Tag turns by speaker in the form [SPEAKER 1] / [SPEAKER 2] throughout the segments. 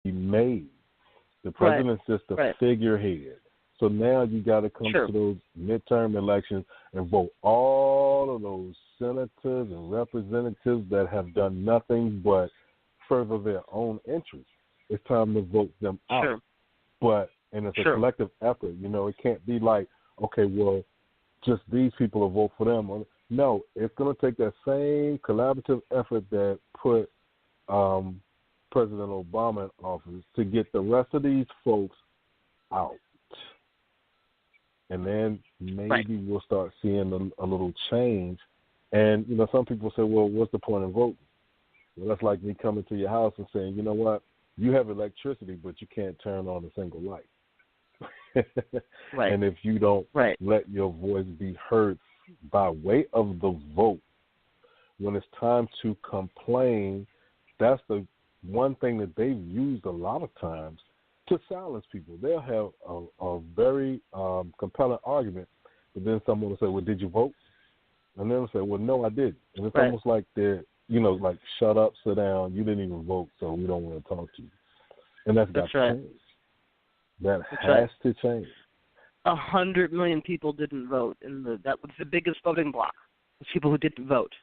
[SPEAKER 1] made. The president's just a figurehead. So now you got to come to those midterm elections and vote all of those senators and representatives that have done nothing but further their own interests. It's time to vote them out. But, and it's a collective effort. You know, it can't be like, okay, well, just these people will vote for them. No, it's going to take that same collaborative effort that put President Obama in office to get the rest of these folks out. And then maybe we'll start seeing a little change. And, you know, some people say, well, what's the point of voting? Well, that's like me coming to your house and saying, you know what, you have electricity, but you can't turn on a single light. And if you don't let your voice be heard by way of the vote, when it's time to complain, that's the one thing that they've used a lot of times to silence people. They'll have a very compelling argument, but then someone will say, well, did you vote? And they'll say, well, no, I didn't. And it's almost like they're, you know, like, shut up, sit down, you didn't even vote, so we don't want to talk to you. And that's got to change. That has to change.
[SPEAKER 2] 100 million people didn't vote. That was the biggest voting bloc, was people who didn't vote.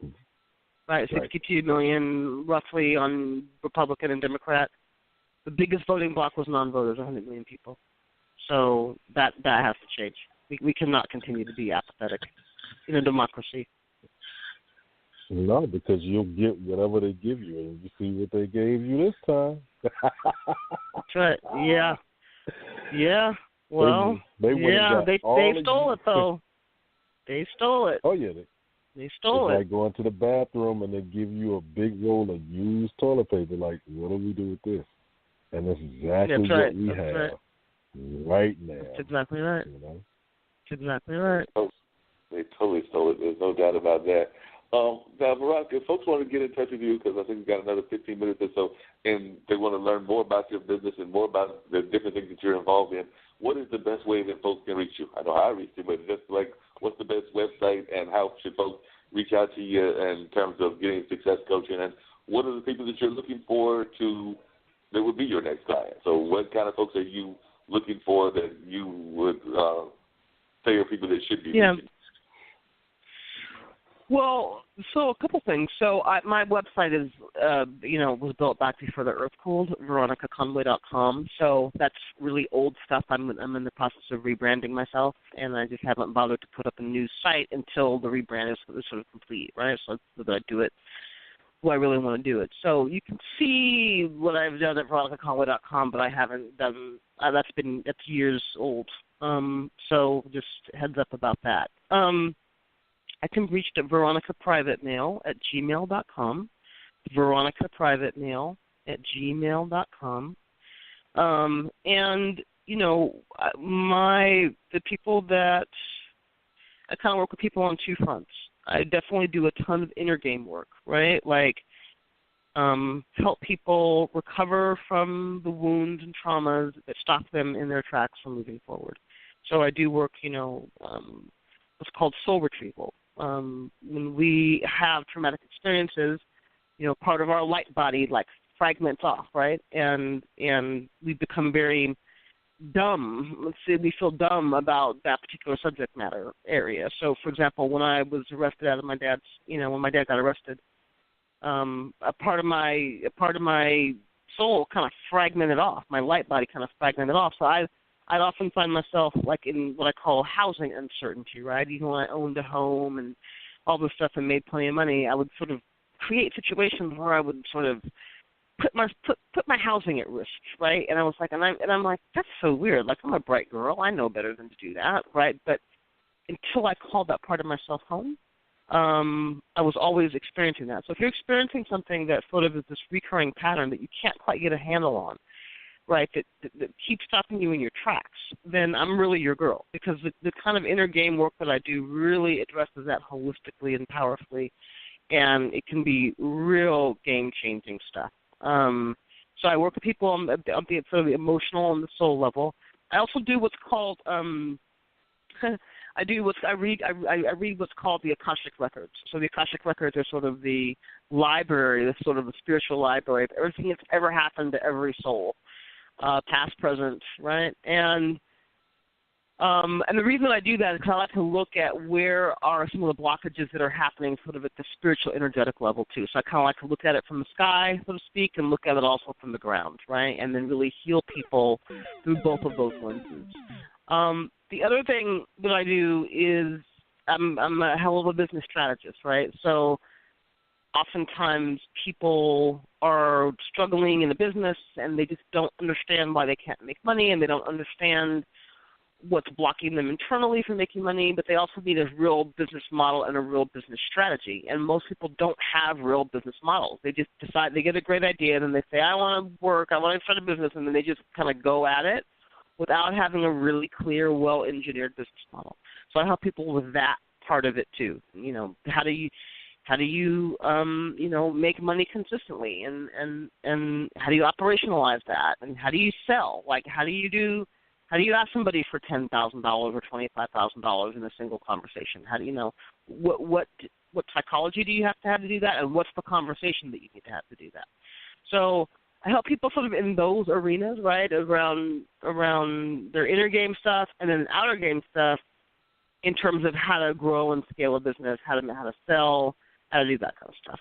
[SPEAKER 2] Right, 62 million roughly on Republican and Democrat. The biggest voting bloc was non-voters, 100 million people. So that has to change. We cannot continue to be apathetic in a democracy.
[SPEAKER 1] No, because you'll get whatever they give you, and you see what they gave you this time.
[SPEAKER 2] That's right. Yeah. Well, they stole it though. They stole it.
[SPEAKER 1] Oh yeah,
[SPEAKER 2] they stole it.
[SPEAKER 1] It's like going to the bathroom and they give you a big roll of used toilet paper. Like, what do we do with this? And that's exactly what we have right now.
[SPEAKER 2] That's exactly right.
[SPEAKER 1] You know?
[SPEAKER 2] That's exactly right.
[SPEAKER 3] Oh, they totally stole it. There's no doubt about that. Now, Veronica, if folks want to get in touch with you, because I think we've got another 15 minutes or so, and they want to learn more about your business and more about the different things that you're involved in, what is the best way that folks can reach you? I know how I reach you, but just like, what's the best website and how should folks reach out to you in terms of getting success coaching? And what are the people that you're looking for that would be your next client? So what kind of folks are you looking for that you would say are people that should be reaching?
[SPEAKER 2] Well, so a couple things. So my website is, was built back before the earth cooled, veronicaconway.com. So that's really old stuff. I'm in the process of rebranding myself, and I just haven't bothered to put up a new site until the rebrand is sort of complete, right? So that I do it who I really want to do it. So you can see what I've done at veronicaconway.com, but I haven't done that's years old. So just heads up about that. I can reach at veronicaprivatemail@gmail.com, veronicaprivatemail@gmail.com. And, the people that I kind of work with people on two fronts. I definitely do a ton of inner game work, right? Like help people recover from the wounds and traumas that stop them in their tracks from moving forward. So I do work, what's called soul retrieval. When we have traumatic experiences, part of our light body like fragments off, right? And we become very dumb. Let's say we feel dumb about that particular subject matter area. So, for example, when I was arrested out of my dad's, when my dad got arrested, a part of my soul kind of fragmented off. My light body kind of fragmented off. So I'd often find myself like in what I call housing uncertainty, right? Even when I owned a home and all this stuff and made plenty of money, I would sort of create situations where I would sort of put my housing at risk, right? And I was like, and I'm like, that's so weird. Like, I'm a bright girl, I know better than to do that, right? But until I called that part of myself home, I was always experiencing that. So if you're experiencing something that sort of is this recurring pattern that you can't quite get a handle on, right, that keeps stopping you in your tracks, then I'm really your girl, because the kind of inner game work that I do really addresses that holistically and powerfully, and it can be real game-changing stuff. So I work with people on the sort of the emotional and the soul level. I also do what's called I read what's called the Akashic Records. So the Akashic Records are sort of the library, the sort of the spiritual library of everything that's ever happened to every soul, past, present, right? And the reason I do that is because I like to look at where are some of the blockages that are happening sort of at the spiritual, energetic level too. So I kind of like to look at it from the sky, so to speak, and look at it also from the ground, right? And then really heal people through both of those lenses. The other thing that I do is I'm a hell of a business strategist, right? So oftentimes people are struggling in a business and they just don't understand why they can't make money, and they don't understand what's blocking them internally from making money, but they also need a real business model and a real business strategy. And most people don't have real business models. They just decide, they get a great idea, and then they say, I want to work, I want to start a business, and then they just kind of go at it without having a really clear, well-engineered business model. So I help people with that part of it too. You know, how do you make money consistently, and how do you operationalize that, and how do you sell? Like, how do you ask somebody for $10,000 or $25,000 in a single conversation? How do you know what psychology do you have to do that, and what's the conversation that you need to have to do that? So I help people sort of in those arenas, right, around their inner game stuff and then outer game stuff in terms of how to grow and scale a business, how to sell, how to do that kind of stuff.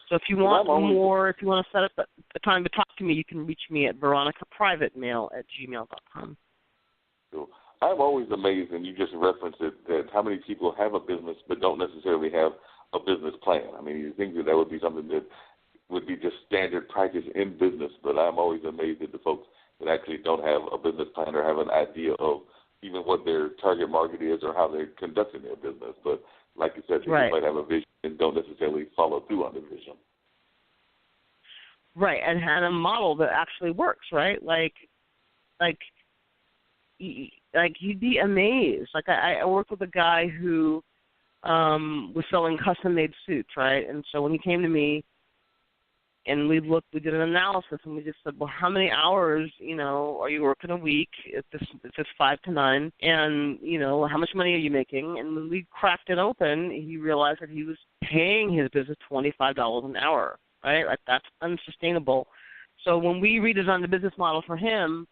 [SPEAKER 2] So if you want more, if you want to set up a time to talk to me, you can reach me at veronicaprivatemail@gmail.com.
[SPEAKER 3] Cool. I'm always amazed, and you just referenced it, that how many people have a business but don't necessarily have a business plan. I mean, you think that would be something that would be just standard practice in business, but I'm always amazed at the folks that actually don't have a business plan or have an idea of even what their target market is or how they're conducting their business. But like you said, people might have a vision and don't necessarily follow through on the vision.
[SPEAKER 2] Right, and had a model that actually works, right? Like you'd be amazed. Like I worked with a guy who was selling custom-made suits, right? And so when he came to me, and we did an analysis, and we just said, well, how many hours, are you working a week? It's just 5 to 9, and, how much money are you making? And when we cracked it open, he realized that he was paying his business $25 an hour, right? Like, that's unsustainable. So when we redesigned the business model for him,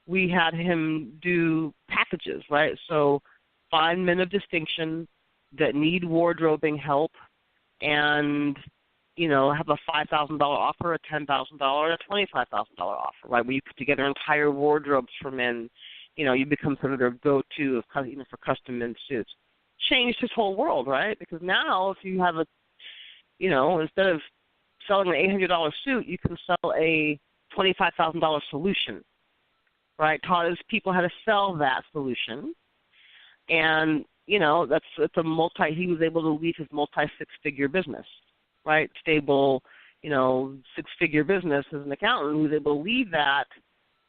[SPEAKER 2] we had him do packages, right? So 5 men of distinction that need wardrobing help, and have a $5,000 offer, a $10,000, a $25,000 offer, right? Where you put together entire wardrobes for men. You become sort of their go-to for custom men's suits. Changed his whole world, right? Because now if you have instead of selling an $800 suit, you can sell a $25,000 solution, right? Taught his people how to sell that solution, and he was able to lead his multi-six-figure business. Right, stable, 6-figure business as an accountant who was able to leave that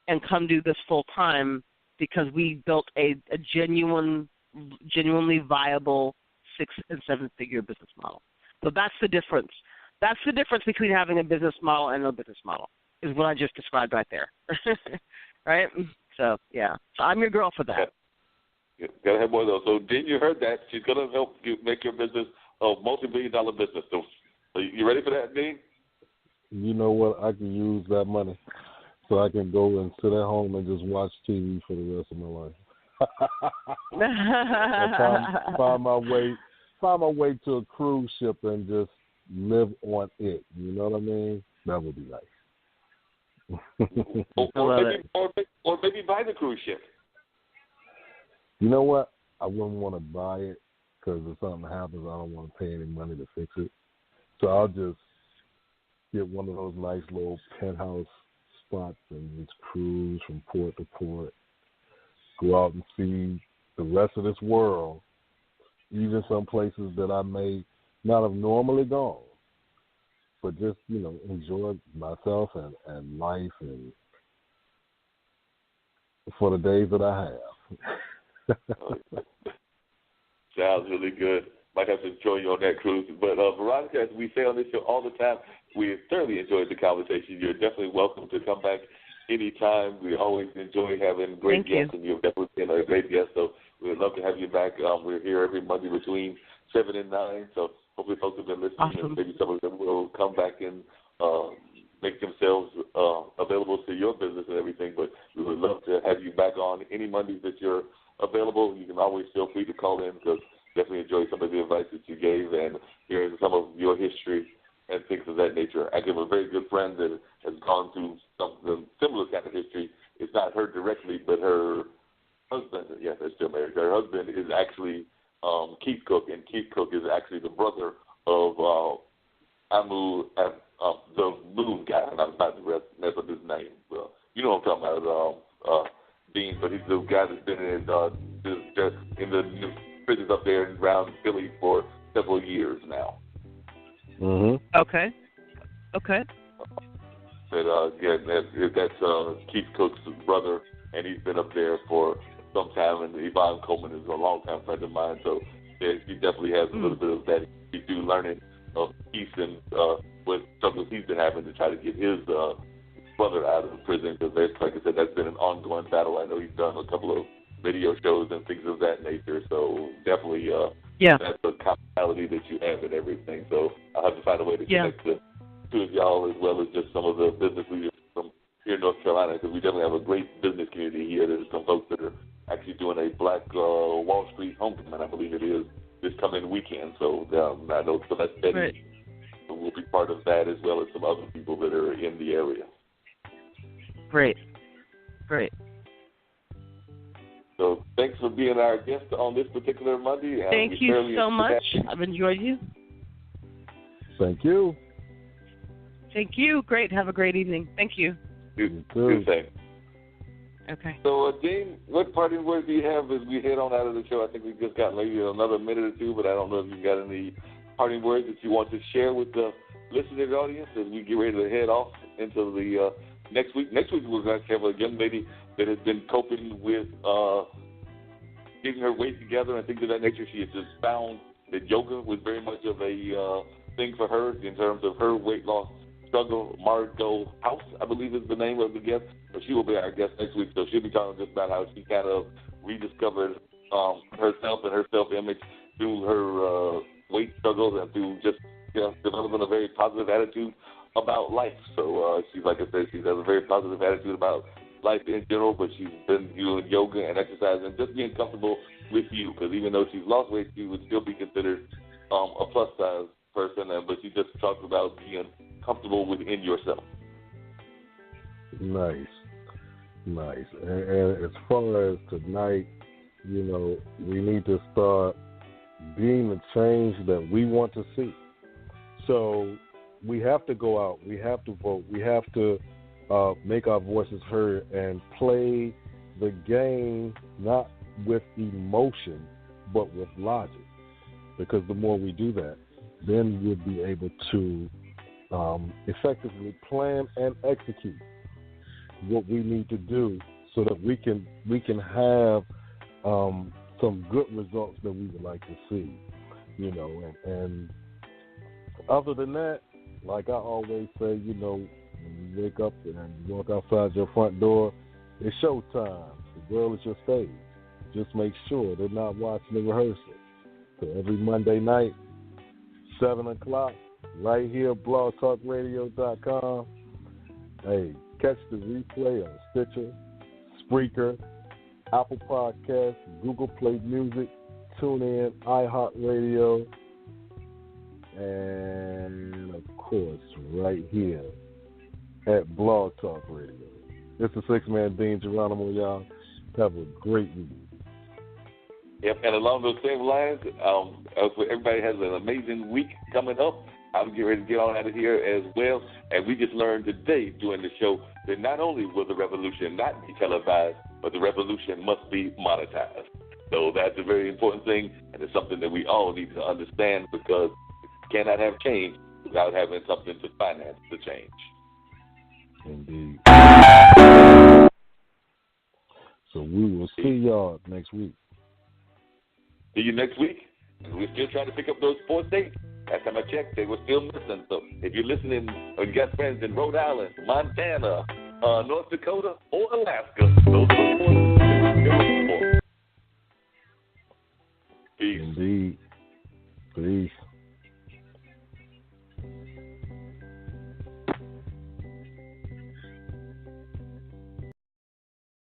[SPEAKER 2] and come do this full time because we built a genuinely viable 6- and 7-figure business model. So that's the difference. That's the difference between having a business model and no business model, is what I just described right there. Right? So, yeah. So I'm your girl for that.
[SPEAKER 3] Yeah. Got to have more of those. So, Dean, you heard that. She's going to help you make your business a multi-billion-dollar business. So, you ready for that, Dean?
[SPEAKER 1] You know what? I can use that money so I can go and sit at home and just watch TV for the rest of my life. find my way to a cruise ship and just live on it. You know what I mean? That would be nice.
[SPEAKER 3] or maybe buy the cruise ship.
[SPEAKER 1] You know what? I wouldn't want to buy it because if something happens, I don't want to pay any money to fix it. So I'll just get one of those nice little penthouse spots and just cruise from port to port, go out and see the rest of this world, even some places that I may not have normally gone, but just, enjoy myself and life and for the days that I have.
[SPEAKER 3] Sounds really good. Might have to join you on that cruise. But, Veronica, as we say on this show all the time, we thoroughly enjoyed the conversation. You're definitely welcome to come back anytime. We always enjoy having great guests, and you've definitely been a great guest. So we would love to have you back. We're here every Monday between 7 and 9. So hopefully folks have been listening, and maybe some of them will come back and make themselves available to your business and everything. But we would love to have you back on any Mondays that you're available. You can always feel free to call in, because definitely enjoy some of the advice that you gave and hearing some of your history and things of that nature. I have a very good friend that has gone through something similar kind of history. It's not her directly, but her husband, yes, they're still married. Her husband is actually Keith Cook, and Keith Cook is actually the brother of Amu, the Moon guy, and I'm about to mess up his name. Well, you know what I'm talking about, Dean, but he's the guy that's been in the prisons up there around Philly for several years now.
[SPEAKER 2] Okay.
[SPEAKER 3] But that's Keith Cook's brother, and he's been up there for some time. And Yvonne Coleman is a longtime friend of mine, so yeah, he definitely has a little bit of that. He's through learning of Keith and what struggles he's been having to try to get his brother out of the prison, because like I said, that's been an ongoing battle. I know he's done a couple of video shows and things of that nature, so definitely that's a commonality that you have and everything. So I'll have to find a way to connect the two of y'all, as well as just some of the business leaders from here in North Carolina, because we definitely have a great business community here. There's some folks that are actually doing a Black Wall Street homecoming, I believe it is, this coming weekend. So I know Celeste Betty will be part of that, as well as some other people that are in the area.
[SPEAKER 2] Great.
[SPEAKER 3] So thanks for being our guest on this particular Monday.
[SPEAKER 2] Thank you so much. I've enjoyed you.
[SPEAKER 1] Thank you.
[SPEAKER 2] Thank you. Great. Have a great evening. Thank you.
[SPEAKER 3] You too.
[SPEAKER 2] Okay.
[SPEAKER 3] So, Dean, what parting words do you have as we head on out of the show? I think we've just got maybe another minute or two, but I don't know if you've got any parting words that you want to share with the listening audience as we get ready to head off into the next week. Next week we're going to have a young lady that has been coping with getting her weight together and things of that nature. She has just found that yoga was very much of a thing for her in terms of her weight loss struggle. Margot House, I believe, is the name of the guest. So she will be our guest next week. So she'll be talking just about how she kind of rediscovered herself and her self-image through her weight struggles and through just developing a very positive attitude about life. So she's, like I said, she has a very positive attitude about life in general, but she's been doing yoga and exercise and just being comfortable with you, because even though she's lost weight, she would still be considered a plus-size person, but she just talks about being comfortable within yourself.
[SPEAKER 1] Nice. And as far as tonight, we need to start being the change that we want to see. So we have to go out. We have to vote. We have to make our voices heard and play the game not with emotion but with logic. Because the more we do that, then we'll be able to effectively plan and execute what we need to do so that we can have some good results that we would like to see, and other than that, like I always say, when you wake up and you walk outside your front door, it's showtime. The world is your stage. Just make sure they're not watching the rehearsal. So every Monday night, 7 o'clock, right here, blogtalkradio.com. Hey, catch the replay on Stitcher, Spreaker, Apple Podcasts, Google Play Music, TuneIn, iHeartRadio, and, of course, right here at Blog Talk Radio. It's the Six-Man Dean Geronimo, y'all. Have a great week.
[SPEAKER 3] Yep, and along those same lines, everybody has an amazing week coming up. I'm getting ready to get on out of here as well. And we just learned today during the show that not only will the revolution not be televised, but the revolution must be monetized. So that's a very important thing, and it's something that we all need to understand, because you cannot have change without having something to finance the change.
[SPEAKER 1] Indeed. So we will see y'all next week.
[SPEAKER 3] See you next week. And we're still trying to pick up those sports dates. Last time I checked, they were still missing. So if you're listening or you got friends in Rhode Island, Montana, North Dakota, or Alaska. Those are the ones. Peace.
[SPEAKER 1] Indeed. Peace.